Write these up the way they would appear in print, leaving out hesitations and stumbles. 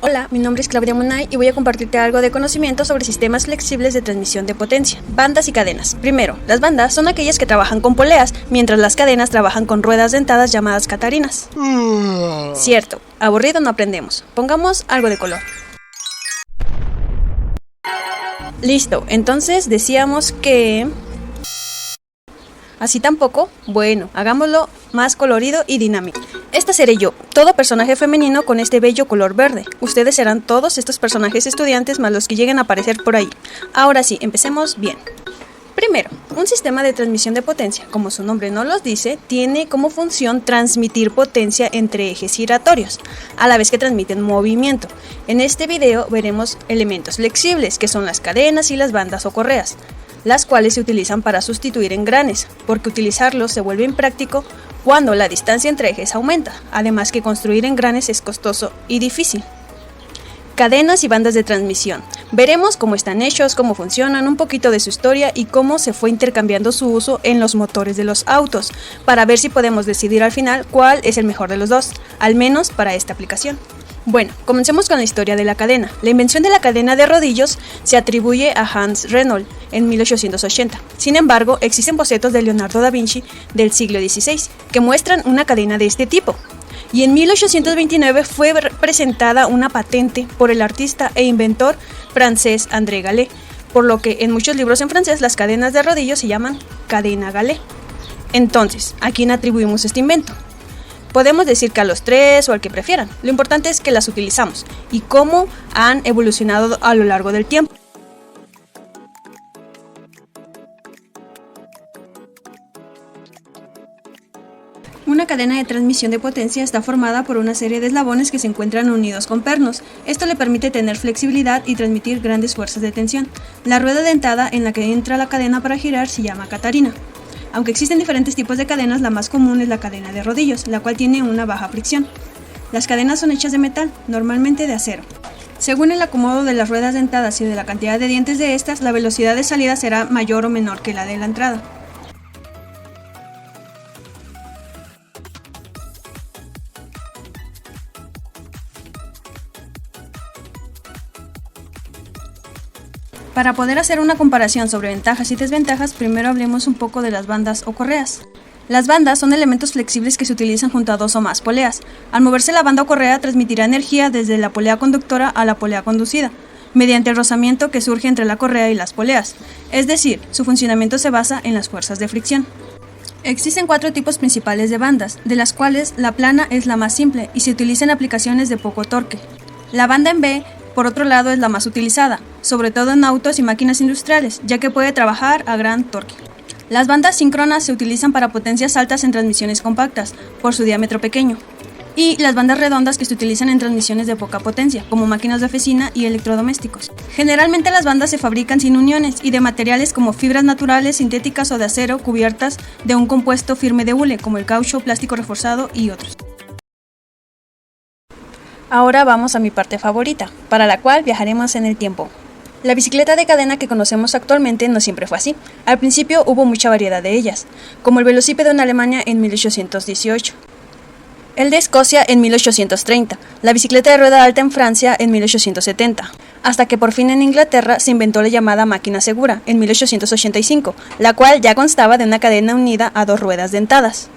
Hola, mi nombre es Claudia Munay y voy a compartirte algo de conocimiento sobre sistemas flexibles de transmisión de potencia, bandas y cadenas. Primero, las bandas son aquellas que trabajan con poleas, mientras las cadenas trabajan con ruedas dentadas llamadas catarinas. Cierto, aburrido no aprendemos. Pongamos algo de color. Listo, entonces decíamos que... ¿Así tampoco? Bueno, hagámoslo más colorido y dinámico. Esta seré yo, todo personaje femenino con este bello color verde. Ustedes serán todos estos personajes estudiantes más los que lleguen a aparecer por ahí. Ahora sí, empecemos bien. Primero, un sistema de transmisión de potencia, como su nombre nos lo dice, tiene como función transmitir potencia entre ejes giratorios, a la vez que transmiten movimiento. En este video veremos elementos flexibles, que son las cadenas y las bandas o correas, las cuales se utilizan para sustituir engranes, porque utilizarlos se vuelve impráctico cuando la distancia entre ejes aumenta, además que construir engranes es costoso y difícil. Cadenas y bandas de transmisión. Veremos cómo están hechos, cómo funcionan, un poquito de su historia y cómo se fue intercambiando su uso en los motores de los autos, para ver si podemos decidir al final cuál es el mejor de los dos, al menos para esta aplicación. Bueno, comencemos con la historia de la cadena. La invención de la cadena de rodillos se atribuye a Hans Renault en 1880. Sin embargo, existen bocetos de Leonardo da Vinci del siglo XVI que muestran una cadena de este tipo. Y en 1829 fue presentada una patente por el artista e inventor francés André Gallet, por lo que en muchos libros en francés las cadenas de rodillos se llaman cadena Gallet. Entonces, ¿a quién atribuimos este invento? Podemos decir que a los tres o al que prefieran. Lo importante es que las utilizamos y cómo han evolucionado a lo largo del tiempo. Una cadena de transmisión de potencia está formada por una serie de eslabones que se encuentran unidos con pernos. Esto le permite tener flexibilidad y transmitir grandes fuerzas de tensión. La rueda dentada en la que entra la cadena para girar se llama catarina. Aunque existen diferentes tipos de cadenas, la más común es la cadena de rodillos, la cual tiene una baja fricción. Las cadenas son hechas de metal, normalmente de acero. Según el acomodo de las ruedas dentadas y de la cantidad de dientes de estas, la velocidad de salida será mayor o menor que la de la entrada. Para poder hacer una comparación sobre ventajas y desventajas, primero hablemos un poco de las bandas o correas. Las bandas son elementos flexibles que se utilizan junto a dos o más poleas. Al moverse la banda o correa, transmitirá energía desde la polea conductora a la polea conducida, mediante el rozamiento que surge entre la correa y las poleas. Es decir, su funcionamiento se basa en las fuerzas de fricción. Existen 4 tipos principales de bandas, de las cuales la plana es la más simple y se utiliza en aplicaciones de poco torque. La banda en V, por otro lado, es la más utilizada, sobre todo en autos y máquinas industriales, ya que puede trabajar a gran torque. Las bandas síncronas se utilizan para potencias altas en transmisiones compactas, por su diámetro pequeño, y las bandas redondas que se utilizan en transmisiones de poca potencia, como máquinas de oficina y electrodomésticos. Generalmente las bandas se fabrican sin uniones y de materiales como fibras naturales, sintéticas o de acero cubiertas de un compuesto firme de hule, como el caucho, plástico reforzado y otros. Ahora vamos a mi parte favorita, para la cual viajaremos en el tiempo. La bicicleta de cadena que conocemos actualmente no siempre fue así. Al principio hubo mucha variedad de ellas, como el velocípedo en Alemania en 1818, el de Escocia en 1830, la bicicleta de rueda alta en Francia en 1870, hasta que por fin en Inglaterra se inventó la llamada máquina segura en 1885, la cual ya constaba de una cadena unida a 2 ruedas dentadas.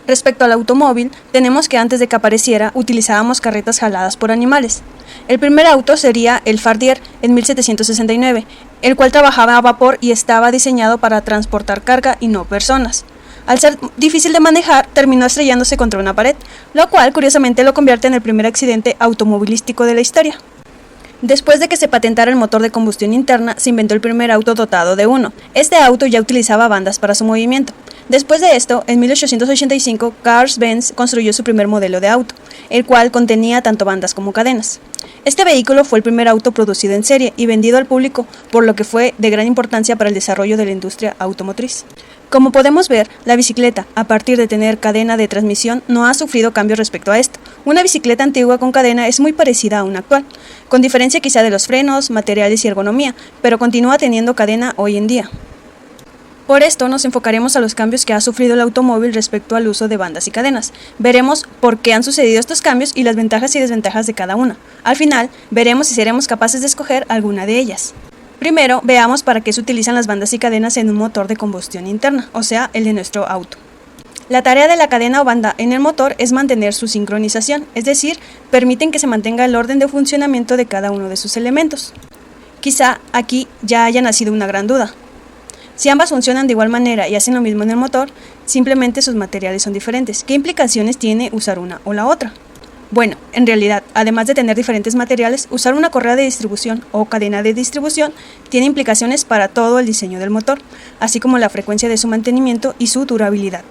Respecto al automóvil, tenemos que antes de que apareciera utilizábamos carretas jaladas por animales. El primer auto sería el Fardier en 1769, el cual trabajaba a vapor y estaba diseñado para transportar carga y no personas. Al ser difícil de manejar, terminó estrellándose contra una pared, lo cual curiosamente lo convierte en el primer accidente automovilístico de la historia. Después de que se patentara el motor de combustión interna, se inventó el primer auto dotado de uno. Este auto ya utilizaba bandas para su movimiento. Después de esto, en 1885, Benz construyó su primer modelo de auto, el cual contenía tanto bandas como cadenas. Este vehículo fue el primer auto producido en serie y vendido al público, por lo que fue de gran importancia para el desarrollo de la industria automotriz. Como podemos ver, la bicicleta, a partir de tener cadena de transmisión, no ha sufrido cambios respecto a esto. Una bicicleta antigua con cadena es muy parecida a una actual, con diferencia quizá de los frenos, materiales y ergonomía, pero continúa teniendo cadena hoy en día. Por esto nos enfocaremos a los cambios que ha sufrido el automóvil respecto al uso de bandas y cadenas. Veremos por qué han sucedido estos cambios y las ventajas y desventajas de cada una. Al final, veremos si seremos capaces de escoger alguna de ellas. Primero, veamos para qué se utilizan las bandas y cadenas en un motor de combustión interna, o sea, el de nuestro auto. La tarea de la cadena o banda en el motor es mantener su sincronización, es decir, permiten que se mantenga el orden de funcionamiento de cada uno de sus elementos. Quizá aquí ya haya nacido una gran duda. Si ambas funcionan de igual manera y hacen lo mismo en el motor, simplemente sus materiales son diferentes. ¿Qué implicaciones tiene usar una o la otra? Bueno, en realidad, además de tener diferentes materiales, usar una correa de distribución o cadena de distribución tiene implicaciones para todo el diseño del motor, así como la frecuencia de su mantenimiento y su durabilidad.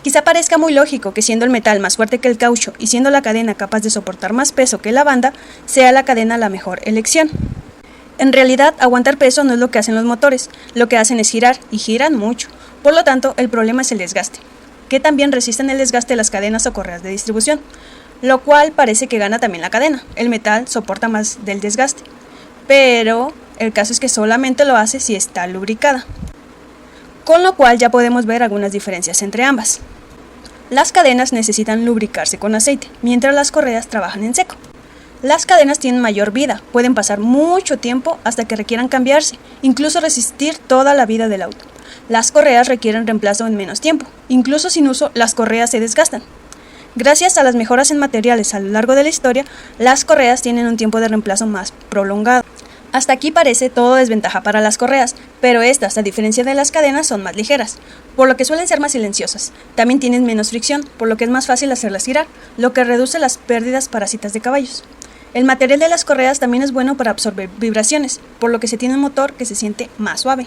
Quizá parezca muy lógico que siendo el metal más fuerte que el caucho y siendo la cadena capaz de soportar más peso que la banda, sea la cadena la mejor elección. En realidad, aguantar peso no es lo que hacen los motores, lo que hacen es girar, y giran mucho. Por lo tanto, el problema es el desgaste, que también resisten el desgaste las cadenas o correas de distribución, lo cual parece que gana también la cadena. El metal soporta más del desgaste, pero el caso es que solamente lo hace si está lubricada, con lo cual ya podemos ver algunas diferencias entre ambas. Las cadenas necesitan lubricarse con aceite, mientras las correas trabajan en seco. Las cadenas tienen mayor vida, pueden pasar mucho tiempo hasta que requieran cambiarse, incluso resistir toda la vida del auto. Las correas requieren reemplazo en menos tiempo, incluso sin uso las correas se desgastan. Gracias a las mejoras en materiales a lo largo de la historia, las correas tienen un tiempo de reemplazo más prolongado. Hasta aquí parece todo desventaja para las correas, pero estas, a diferencia de las cadenas, son más ligeras, por lo que suelen ser más silenciosas. También tienen menos fricción, por lo que es más fácil hacerlas girar, lo que reduce las pérdidas parásitas de caballos. El material de las correas también es bueno para absorber vibraciones, por lo que se tiene un motor que se siente más suave.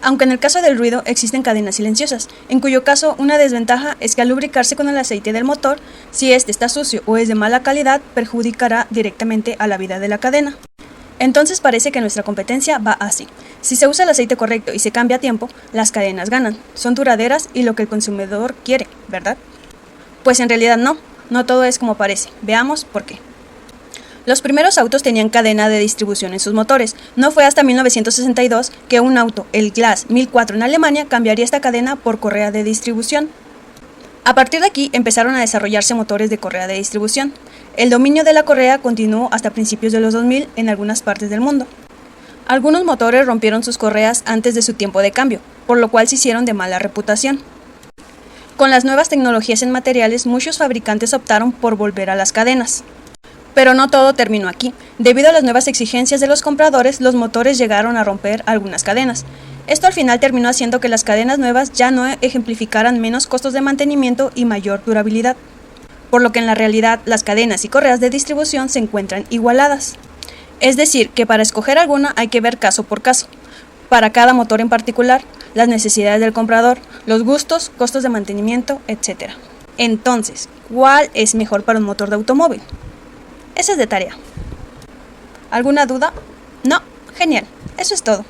Aunque en el caso del ruido existen cadenas silenciosas, en cuyo caso una desventaja es que al lubricarse con el aceite del motor, si este está sucio o es de mala calidad, perjudicará directamente a la vida de la cadena. Entonces parece que nuestra competencia va así. Si se usa el aceite correcto y se cambia a tiempo, las cadenas ganan, son duraderas y lo que el consumidor quiere, ¿verdad? Pues en realidad no todo es como parece. Veamos por qué. Los primeros autos tenían cadena de distribución en sus motores. No fue hasta 1962 que un auto, el Glas 1004 en Alemania, cambiaría esta cadena por correa de distribución. A partir de aquí empezaron a desarrollarse motores de correa de distribución. El dominio de la correa continuó hasta principios de los 2000 en algunas partes del mundo. Algunos motores rompieron sus correas antes de su tiempo de cambio, por lo cual se hicieron de mala reputación. Con las nuevas tecnologías en materiales, muchos fabricantes optaron por volver a las cadenas. Pero no todo terminó aquí. Debido a las nuevas exigencias de los compradores, los motores llegaron a romper algunas cadenas. Esto al final terminó haciendo que las cadenas nuevas ya no ejemplificaran menos costos de mantenimiento y mayor durabilidad, por lo que en la realidad las cadenas y correas de distribución se encuentran igualadas. Es decir, que para escoger alguna hay que ver caso por caso, para cada motor en particular, las necesidades del comprador, los gustos, costos de mantenimiento, etc. Entonces, ¿cuál es mejor para un motor de automóvil? Esa es de tarea. ¿Alguna duda? No, genial, eso es todo.